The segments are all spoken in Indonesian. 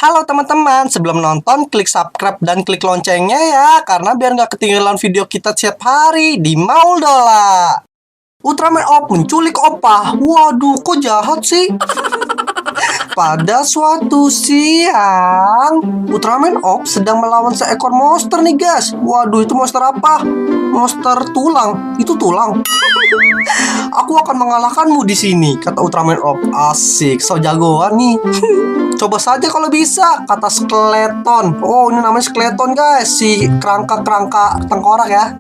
Halo teman-teman, sebelum nonton klik subscribe dan klik loncengnya ya, karena biar nggak ketinggalan video kita setiap hari di Mauldola. Ultraman Op menculik Opah. Waduh, kok jahat sih? Pada suatu siang, Ultraman Op sedang melawan seekor monster nih guys. Waduh, itu monster apa? Monster tulang. Itu tulang. Aku akan mengalahkanmu di sini, kata Ultraman Op. Asik, so jagoan nih. Coba saja kalau bisa, kata Skeleton. Oh, ini namanya Skeleton guys, si kerangka tengkorak ya.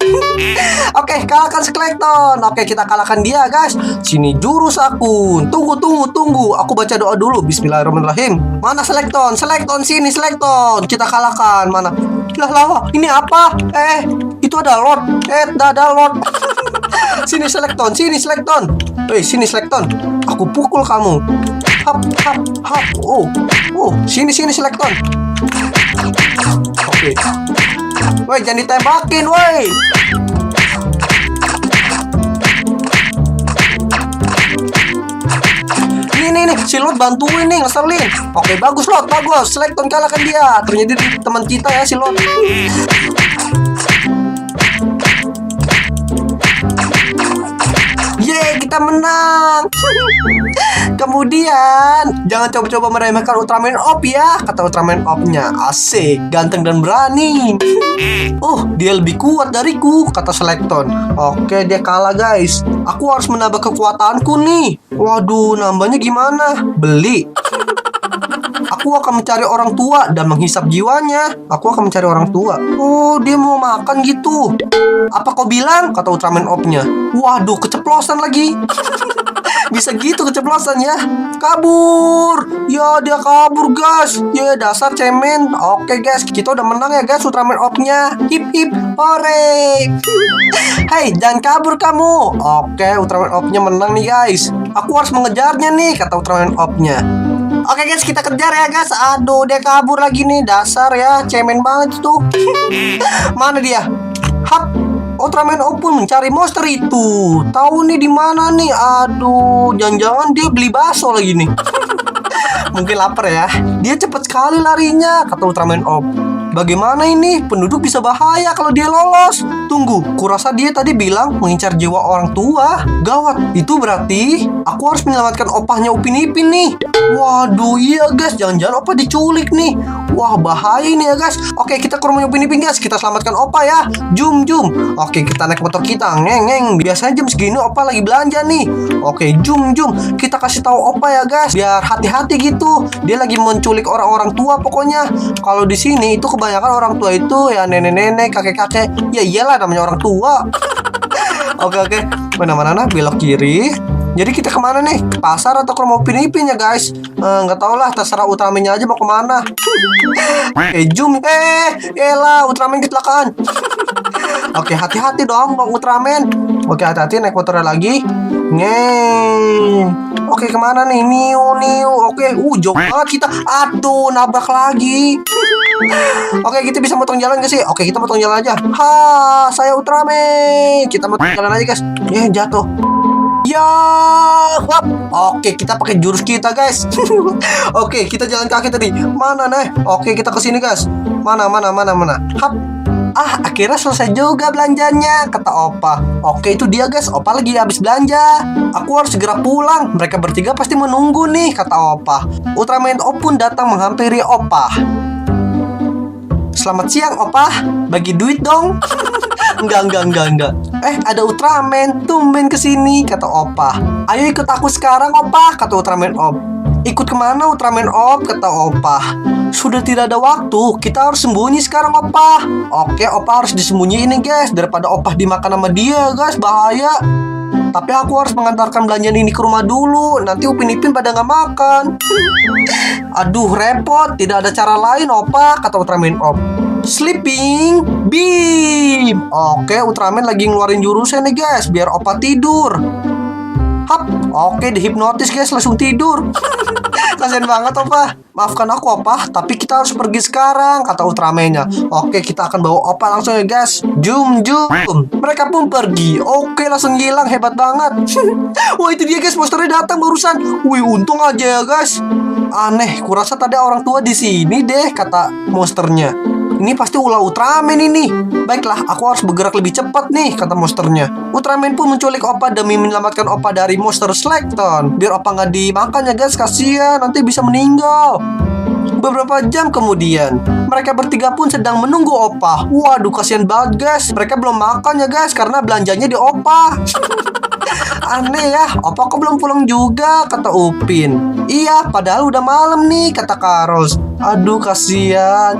Oke, kalahkan Skeleton. Oke, kita kalahkan dia guys. Sini jurus aku. Tunggu. Aku baca doa dulu. Bismillahirrahmanirrahim. Mana Skeleton? Skeleton sini Skeleton. Kita kalahkan. Mana? Lah, ini apa? Itu ada Lord. Ada Lord. Sini Skeleton. Sini Skeleton. Aku pukul kamu. Hap. Oh, sini Skeleton. Oke. Woi, jangan ditembakin, woi. Nih, si Lord bantuin nih, ngeselin. Oke, bagus Lord, bagus. Skeleton kalahkan dia. Ternyata teman kita ya si Lord. Yeay, kita menang. Kemudian jangan coba-coba meremehkan Ultraman Op ya, kata Ultraman Op-nya. Asik, ganteng dan berani. Oh, dia lebih kuat dariku, kata Skeleton. Oke, dia kalah guys. Aku harus menambah kekuatanku nih. Waduh, nambahnya gimana? Beli. Aku akan mencari orang tua dan menghisap jiwanya. Aku akan mencari orang tua. Oh, dia mau makan gitu. Apa kau bilang? Kata Ultraman Op-nya. Waduh, keceplosan lagi. Bisa gitu keceplosan ya. Kabur. Ya, dia kabur guys. Ya, dasar cemen. Oke guys, kita udah menang ya guys Ultraman Op-nya. Hip hip hore. Hei, jangan kabur kamu. Oke, Ultraman Op-nya menang nih guys. Aku harus mengejarnya nih, kata Ultraman Op-nya. Oke guys, kita kejar ya guys. Aduh, dia kabur lagi nih. Dasar ya, cemen banget tuh. Mana dia? Hap. Ultraman Op pun mencari monster itu. Tahu nih di mana nih? Aduh, jangan-jangan dia beli bakso lagi nih. Mungkin lapar ya. Dia cepat sekali larinya, kata Ultraman Op. Bagaimana ini? Penduduk bisa bahaya kalau dia lolos. Tunggu, kurasa dia tadi bilang mengincar jiwa orang tua. Gawat, itu berarti aku harus menyelamatkan opahnya Upin Ipin nih. Waduh, iya guys, jangan-jangan opah diculik nih. Wah, bahaya ini ya guys. Oke, kita ke rumahnya Upin Ipin guys. Kita selamatkan opah ya. Jum. Oke, kita naik motor kita. Ngeng. Biasanya jam segini opah lagi belanja nih. Oke, jum. Kita kasih tahu opah ya guys, biar hati-hati gitu. Dia lagi menculik orang-orang tua pokoknya. Kalau di sini itu kebanyakan orang tua itu ya nenek-nenek, kakek-kakek. Ya iyalah, namanya orang tua. Oke. Mana belok kiri. Jadi kita kemana nih? Ke pasar atau ke rumah Upin Ipin ya guys? Nggak tahu lah, terserah Ultraman aja mau kemana. Jum. Elah, Ultraman kecelakaan. Oke, hati-hati dong Bang Ultraman. Oke, hati-hati, naik motornya lagi. Oke, kemana nih? Niu. Oke, jauh banget kita. Aduh, nabrak lagi. Oke, kita bisa motong jalan gak sih? Oke, kita motong jalan aja. Saya Ultraman. Kita motong jalan aja guys. Jatuh. Ya, wap. Oke, kita pakai jurus kita guys. Oke, kita jalan kaki tadi. Mana nih? Oke, kita kesini guys. Mana? Hap. Akhirnya selesai juga belanjanya, kata Opah. Oke, itu dia guys, Opah lagi habis belanja. Aku harus segera pulang. Mereka bertiga pasti menunggu nih, kata Opah. Ultraman Op pun datang menghampiri Opah. Selamat siang Opah, bagi duit dong. Enggak. Ada Ultraman, tumben kesini, kata Opah. Ayo ikut aku sekarang Opah, kata Ultraman Op. Ikut kemana Ultraman Op, kata Opah. Sudah tidak ada waktu, kita harus sembunyi sekarang Opah. Oke, Opah harus disembunyiin nih guys, daripada Opah dimakan sama dia guys, bahaya. Tapi aku harus mengantarkan belanjaan ini ke rumah dulu. Nanti Upin Ipin pada nggak makan. Aduh, repot. Tidak ada cara lain Opah, kata Ultraman Op. Sleeping Beam. Oke, Ultraman lagi ngeluarin jurusnya nih guys, biar Opah tidur. Hap. Oke, dihipnotis guys, langsung tidur. kasihan banget Opa. Maafkan aku Opa, tapi kita harus pergi sekarang, kata Ultraman-nya. Oke, kita akan bawa Opa langsung ya guys. Jum. Mereka pun pergi. Oke, langsung hilang, hebat banget. Wah, itu dia guys, monsternya datang barusan. Wih, untung aja ya guys. Aneh, kurasa tadi orang tua di sini deh, kata monsternya. Ini pasti ulah Ultraman ini. Baiklah, aku harus bergerak lebih cepat nih, kata monsternya. Ultraman pun menculik Opa demi menyelamatkan Opa dari monster Slekton. Biar Opa nggak dimakan ya guys, kasihan, nanti bisa meninggal. Beberapa jam kemudian, mereka bertiga pun sedang menunggu Opa. Waduh, kasihan banget guys. Mereka belum makan ya guys, karena belanjanya di Opa. Aneh ya, Opa kok belum pulang juga, kata Upin. Iya, padahal udah malam nih, kata Karos. Aduh, kasihan.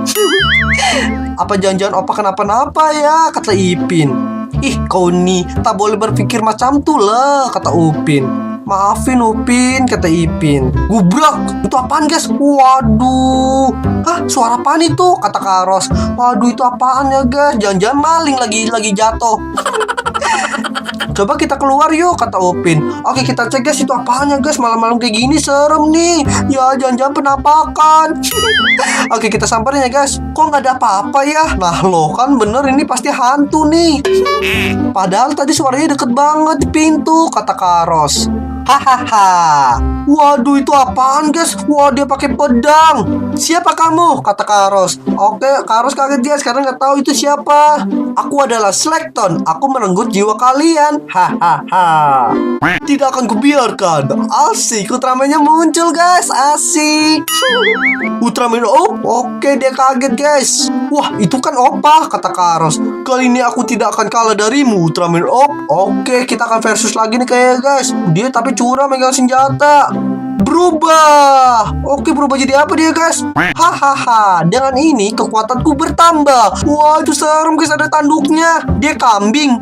Apa jangan-jangan Opa kenapa-napa ya, kata Ipin. Ih, kau nih tak boleh berpikir macam tuh lah, kata Upin. Maafin Upin, kata Ipin. Gubrak, itu apaan guys? Waduh. Hah, suara apaan itu? Kata Karos. Waduh, itu apaan ya guys? Jangan-jangan maling lagi jatuh. Coba kita keluar yuk, kata Upin. Oke, kita cek guys, itu apaan ya guys? Malam-malam kayak gini serem nih. Ya, jangan-jangan penampakan. Oke, kita samperin ya guys. Kok nggak ada apa-apa ya? Nah loh, kan bener ini pasti hantu nih. Padahal tadi suaranya deket banget di pintu, kata Karos. Hahaha. Waduh, itu apaan guys? Wah, dia pakai pedang. Siapa kamu? Kata Karos. Oke, Karos kaget dia, sekarang nggak tahu itu siapa. Aku adalah Slekton. Aku merenggut jiwa kalian. Hahaha. Tidak akan kubiarkan. Asik, Ultraman-nya muncul guys. Asik. Ultraman oke, dia kaget guys. Wah, itu kan Opa, kata Karos. Kali ini aku tidak akan kalah darimu, Ultraman Oke, kita akan versus lagi nih kayak guys. Dia tapi curang megang senjata. Berubah. Oke, berubah jadi apa dia guys? Hahaha. Dengan ini kekuatanku bertambah. Wah, itu serem guys, ada tanduknya. Dia kambing.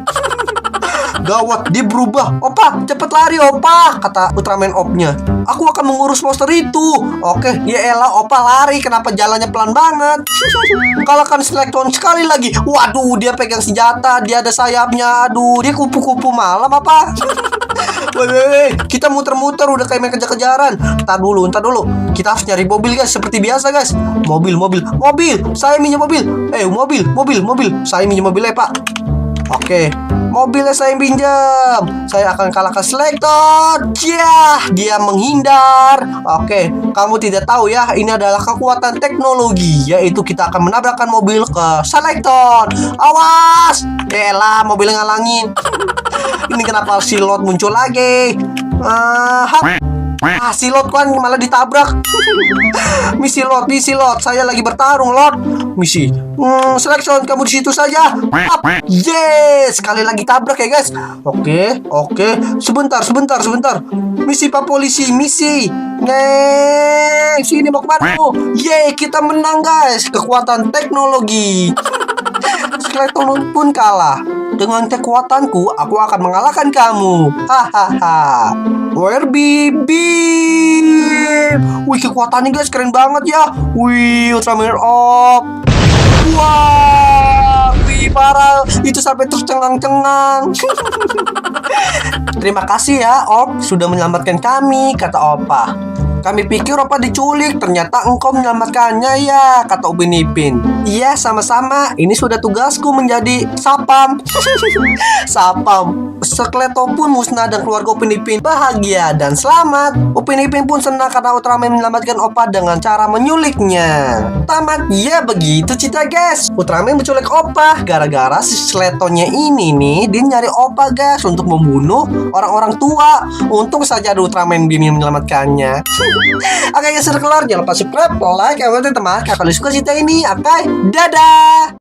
Gawat, dia berubah. Opa, cepet lari Opa, kata Ultraman Op-nya. Aku akan mengurus monster itu. Oke, ya elah Opa lari, kenapa jalannya pelan banget? Kalahkan Slekton sekali lagi. Waduh, dia pegang senjata, dia ada sayapnya. Aduh, dia kupu-kupu malam apa? Woi, kita muter-muter udah kayak main kejar-kejaran. Ntar dulu. Kita harus nyari mobil guys, seperti biasa guys. Mobil. Saya minjem mobil. Mobil. Saya minjem mobilnya, Pak. Oke, mobilnya saya pinjam. Saya akan kalahkan Slekton. Yah, dia menghindar. Oke, kamu tidak tahu ya, ini adalah kekuatan teknologi, yaitu kita akan menabrakkan mobil ke Slekton. Awas. Yaelah, mobilnya ngalangin. Ini kenapa si Lot muncul lagi? Si Lot kan malah ditabrak. Misi Lot, saya lagi bertarung Lot. Misi, Slekton kamu di situ saja. Yes, sekali lagi tabrak ya guys. Oke. Sebentar. Misi Pak Polisi, misi. Sini mau kemana? Yeay, kita menang guys. Kekuatan teknologi. Slekton pun kalah. Dengan kekuatanku, aku akan mengalahkan kamu. Hahaha. Where Beep. Wih, kekuatannya guys keren banget ya. Wih, Ultraman Op. Wah, wih parah. Itu sampai terus cengang-cengang. Terima kasih ya Op, sudah menyelamatkan kami, kata Opa. Kami pikir Opa diculik, ternyata engkau menyelamatkannya ya, kata Upin Ipin. Iya, sama-sama. Ini sudah tugasku menjadi sapam. Sapam. Skeleton pun musnah dan keluarga Upin Ipin bahagia dan selamat. Upin Ipin pun senang karena Ultraman menyelamatkan Opa dengan cara menyuliknya. Tamat. Ya, begitu cerita guys. Ultraman menculik Opa gara-gara si skeletonnya ini nih, dia nyari Opa guys untuk membunuh orang-orang tua. Untung saja ada Ultraman Bim yang menyelamatkannya. Oke guys, sudah kelar. Jangan lupa subscribe, like, dan teman-teman. Kalau suka cerita ini, oke, dadah.